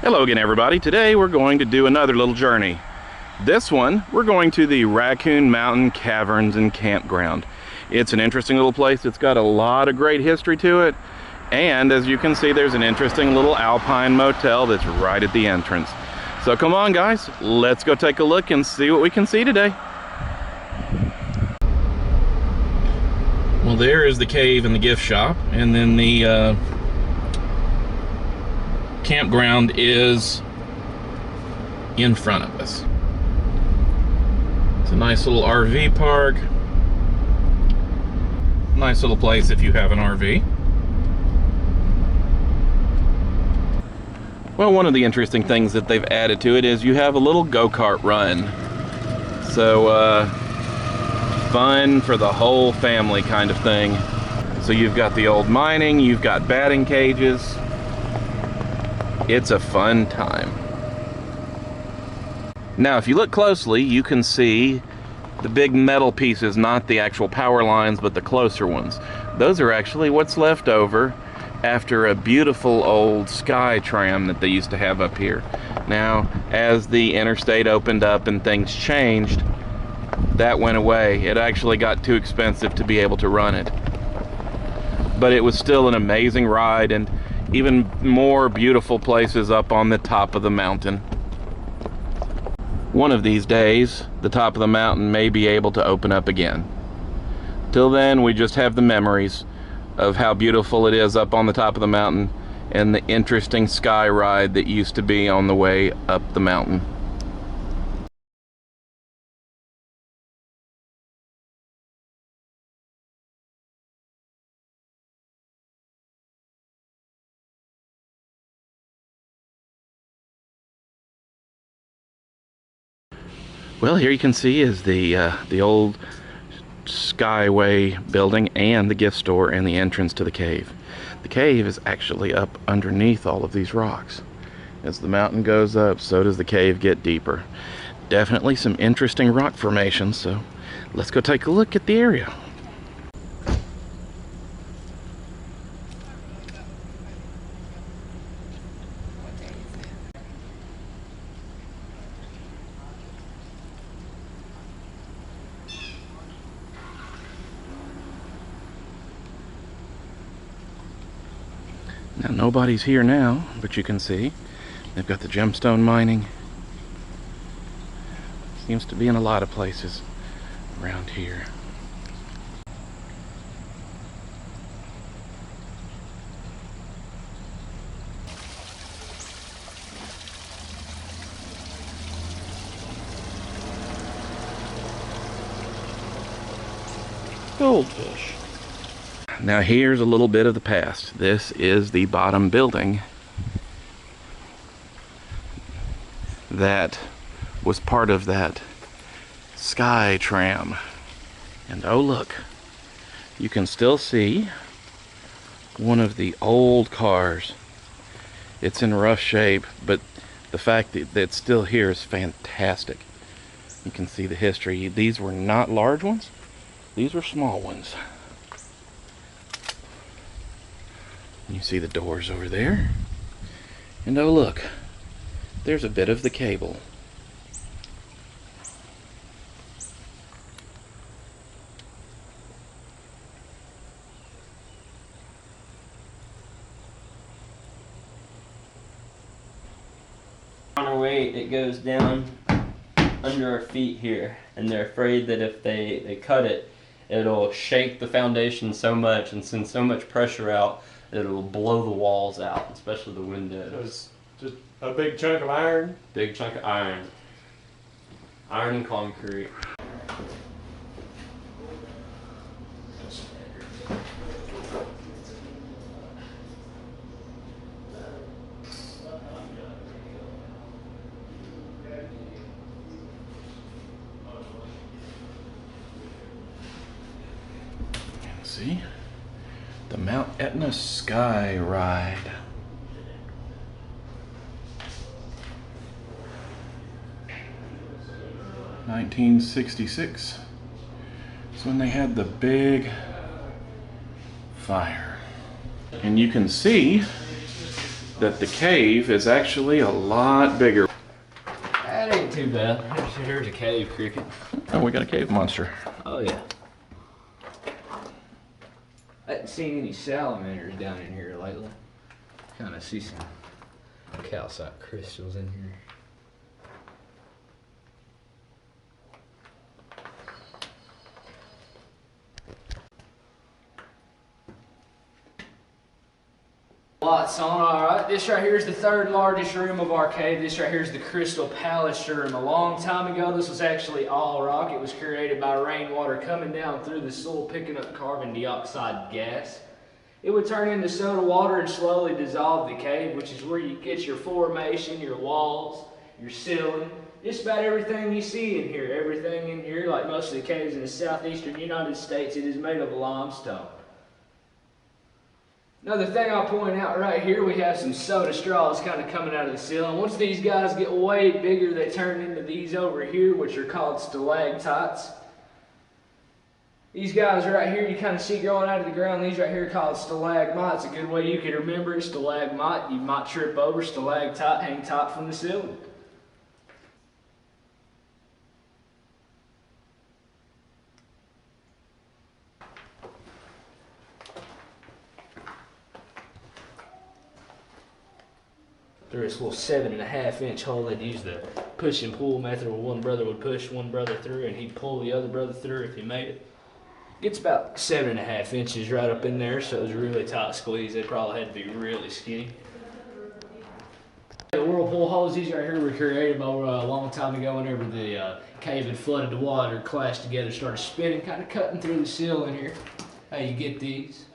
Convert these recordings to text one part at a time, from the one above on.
Hello again, everybody. Today we're going to do another little journey. This one, we're going to the Raccoon Mountain Caverns and Campground. It's an interesting little place. It's got a lot of great history to it. And as you can see, there's an interesting little alpine motel that's right at the entrance. So come on, guys, let's go take a look and see what we can see today. Well, there is the cave and the gift shop, and then the campground is in front of us. It's a nice little RV park. Nice little place if you have an RV. Well, one of the interesting things that they've added to it is you have a little go-kart run. So, fun for the whole family kind of thing. So you've got the old mining, you've got batting cages. It's a fun time. Now, if you look closely, you can see the big metal pieces, not the actual power lines, but the closer ones. Those are actually what's left over after a beautiful old sky tram that they used to have up here. Now, as the interstate opened up and things changed, that went away. It actually got too expensive to be able to run it. But it was still an amazing ride, and even more beautiful places up on the top of the mountain. One of these days, the top of the mountain may be able to open up again. Till then, we just have the memories of how beautiful it is up on the top of the mountain and the interesting sky ride that used to be on the way up the mountain. Well, here you can see is the old Skyway Building and the gift store and the entrance to the cave. The cave is actually up underneath all of these rocks. As the mountain goes up, so does the cave get deeper. Definitely some interesting rock formations, so let's go take a look at the area. Now, nobody's here now, but you can see they've got the gemstone mining. Seems to be in a lot of places around here. Goldfish. Now here's a little bit of the past. This is the bottom building that was part of that sky tram. And oh look, you can still see one of the old cars. It's in rough shape, but the fact that it's still here is fantastic. You can see the history. These were not large ones, these were small ones. You see the doors over there. And oh look, there's a bit of the cable. On our way, it goes down under our feet here, and they're afraid that if they cut it, it'll shake the foundation so much and send so much pressure out it'll blow the walls out, especially the windows. So it's just a big chunk of iron? Big chunk of iron. Iron and concrete. See? The Mount Etna Sky Ride. $1966 is when they had the big fire. And you can see that the cave is actually a lot bigger. That ain't too bad. Here's a cave cricket. Oh, we got a cave monster. Oh yeah. I haven't seen any salamanders down in here lately. Kind of see some calcite crystals in here. Lights on, alright. This right here is the third largest room of our cave. This right here is the Crystal Palace room. A long time ago, this was actually all rock. It was created by rainwater coming down through the soil, picking up carbon dioxide gas. It would turn into soda water and slowly dissolve the cave, which is where you get your formation, your walls, your ceiling. Just about everything you see in here. Everything in here, like most of the caves in the southeastern United States, it is made of limestone. Another thing I'll point out right here, we have some soda straws kind of coming out of the ceiling. Once these guys get way bigger, they turn into these over here, which are called stalagmites. These guys right here, you kind of see growing out of the ground, these right here are called stalagmites. A good way you can remember it, stalagmite, you might trip over, stalactite, hang tight from the ceiling. Through this little 7.5-inch hole, they'd use the push and pull method where one brother would push one brother through and he'd pull the other brother through if he made it. Gets about 7.5 inches right up in there, so it was a really tight squeeze. They probably had to be really skinny. The whirlpool holes, these right here were created by a long time ago whenever the cave had flooded the water, clashed together, started spinning, kind of cutting through the ceiling here. How you get these.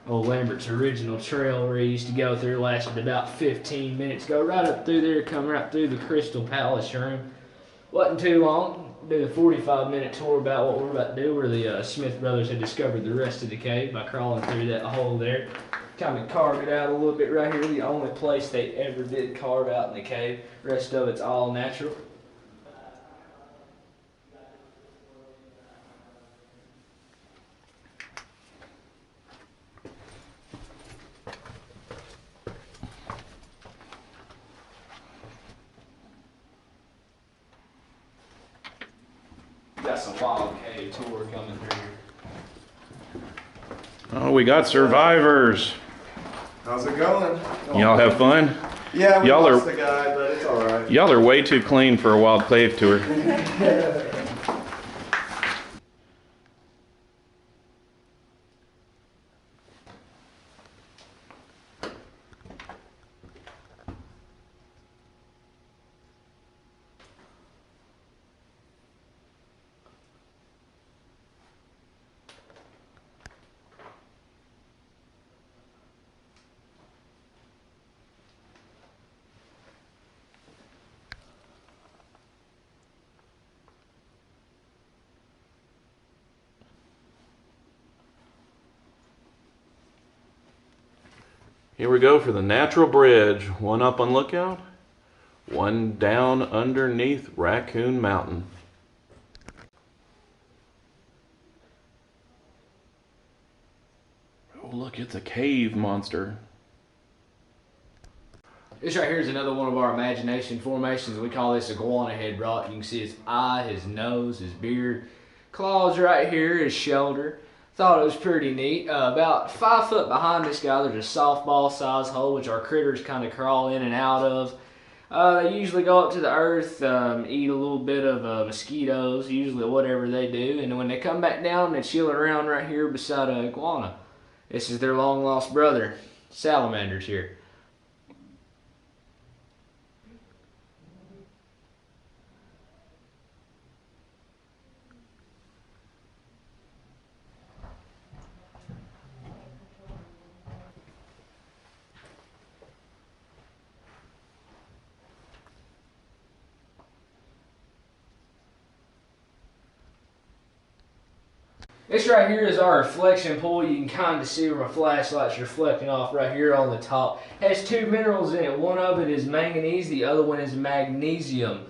Old Lambert's original trail where he used to go through lasted about 15 minutes. Go right up through there, come right through the Crystal Palace room. Wasn't too long. Did a 45-minute tour about what we're about to do, where the Smith brothers had discovered the rest of the cave by crawling through that hole there. Kind of carved it out a little bit right here. The only place they ever did carve out in the cave. The rest of it's all natural. Got some wild cave tour coming through here. Oh, we got survivors. How's it going? Y'all have fun? Yeah, we Y'all lost are- the guy, but it's all right. Y'all are way too clean for a wild cave tour. Here we go for the natural bridge. One up on Lookout, one down underneath Raccoon Mountain. Oh, look, it's a cave monster. This right here is another one of our imagination formations. We call this iguana head rock. You can see his eye, his nose, his beard. Claws right here, his shoulder. Thought it was pretty neat. About 5 foot behind this guy, there's a softball size hole, which our critters kind of crawl in and out of. They usually go up to the earth, eat a little bit of mosquitoes, usually whatever they do. And when they come back down, they chill around right here beside an iguana. This is their long lost brother, salamanders here. This right here is our reflection pool. You can kind of see where my flashlight's reflecting off right here on the top. It has 2 minerals in it. One of it is manganese, the other one is magnesium.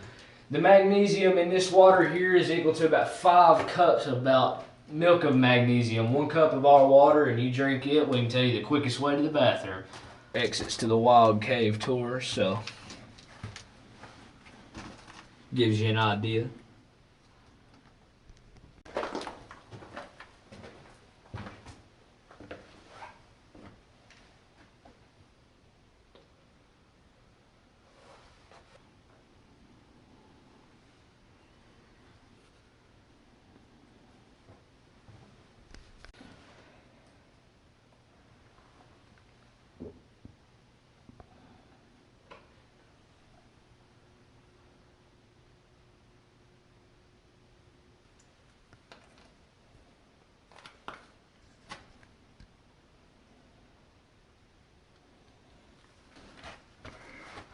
The magnesium in this water here is equal to about 5 cups of about milk of magnesium, 1 cup of our water, and you drink it. We can tell you the quickest way to the bathroom. Exits to the wild cave tour, so gives you an idea.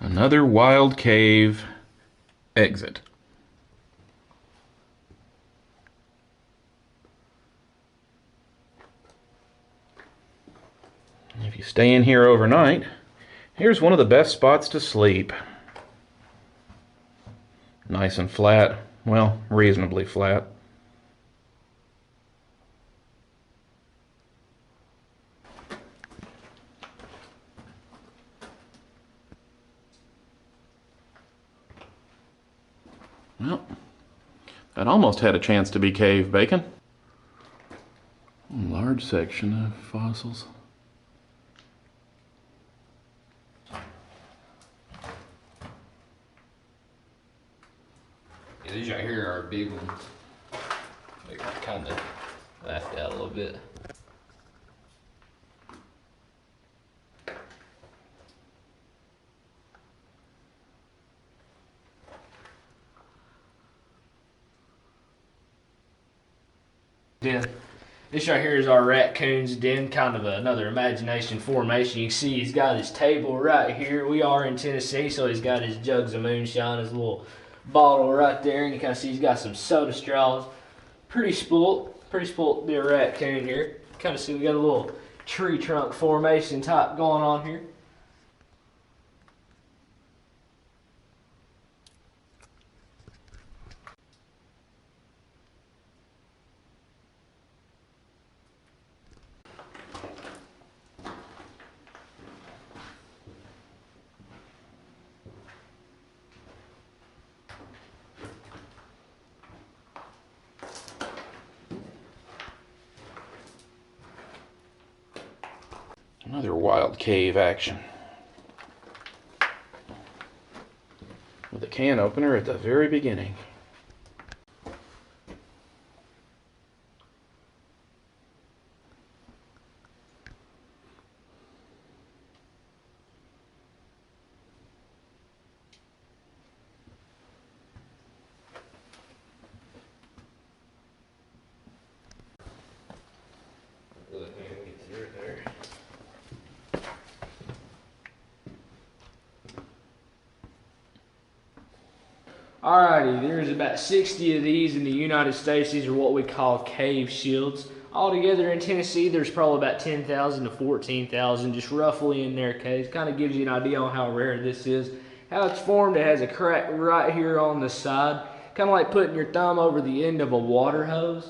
Another wild cave exit. If you stay in here overnight, here's one of the best spots to sleep. Nice and flat, well, reasonably flat. Well, that almost had a chance to be cave bacon. A large section of fossils. Yeah, these right here are big ones. They kind of laughed out a little bit. Den. This right here is our Raccoons Den, kind of another imagination formation. You can see he's got his table right here. We are in Tennessee, so he's got his jugs of moonshine, his little bottle right there, and you kind of see he's got some soda straws. Pretty spoiled to be a raccoon here. Kind of see we got a little tree trunk formation type going on here. Another wild cave action. With a can opener at the very beginning. Alrighty, there's about 60 of these in the United States. These are what we call cave shields. Altogether in Tennessee, there's probably about 10,000 to 14,000, just roughly in their caves. Kind of gives you an idea on how rare this is. How it's formed, it has a crack right here on the side. Kind of like putting your thumb over the end of a water hose.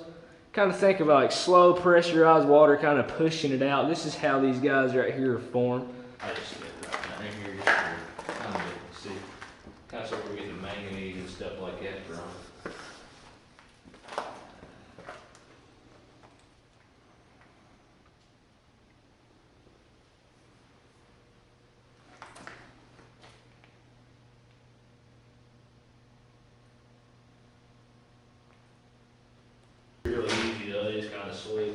Kind of think of like slow pressurized water kind of pushing it out. This is how these guys right here are formed. I just spit right down here just for kind of see. Kind of so we're getting manganese and stuff like that from. Really easy though, it is kind of sweet.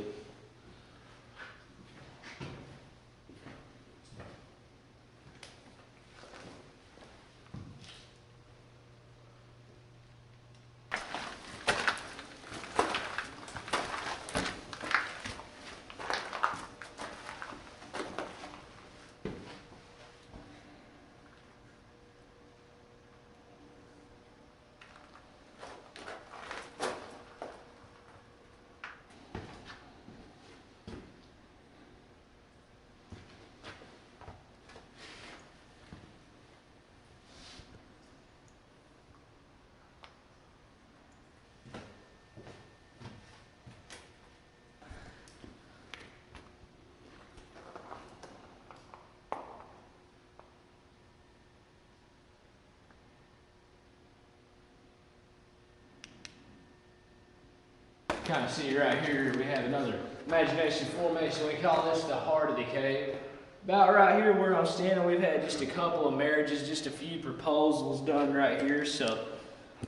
kind of see right here, we have another imagination formation. We call this the heart of the cave. About right here where I'm standing, we've had just a couple of marriages, just a few proposals done right here, so.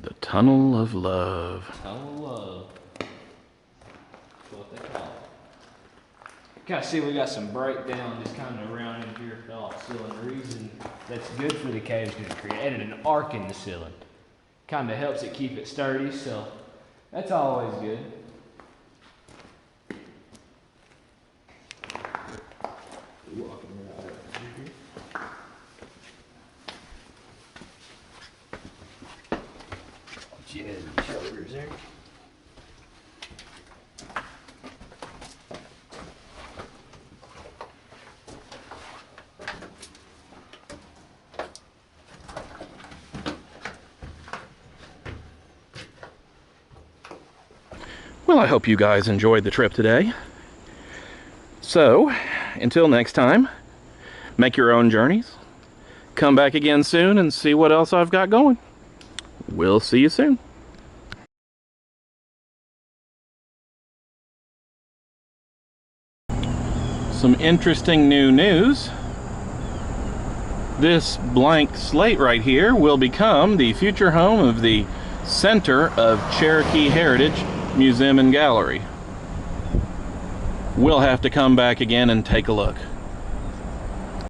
The Tunnel of Love. Tunnel of Love. That's what they call it. Kind of see we got some breakdown just kind of around in here for the ceiling. The reason that's good for the cave is because it created an arc in the ceiling. Kind of helps it keep it sturdy, so that's always good. Walking right up here. Put your head and shoulders there. Well, I hope you guys enjoyed the trip today. So, until next time, make your own journeys. Come back again soon and see what else I've got going. We'll see you soon. Some interesting new news. This blank slate right here will become the future home of the Center of Cherokee Heritage Museum and Gallery. We'll have to come back again and take a look.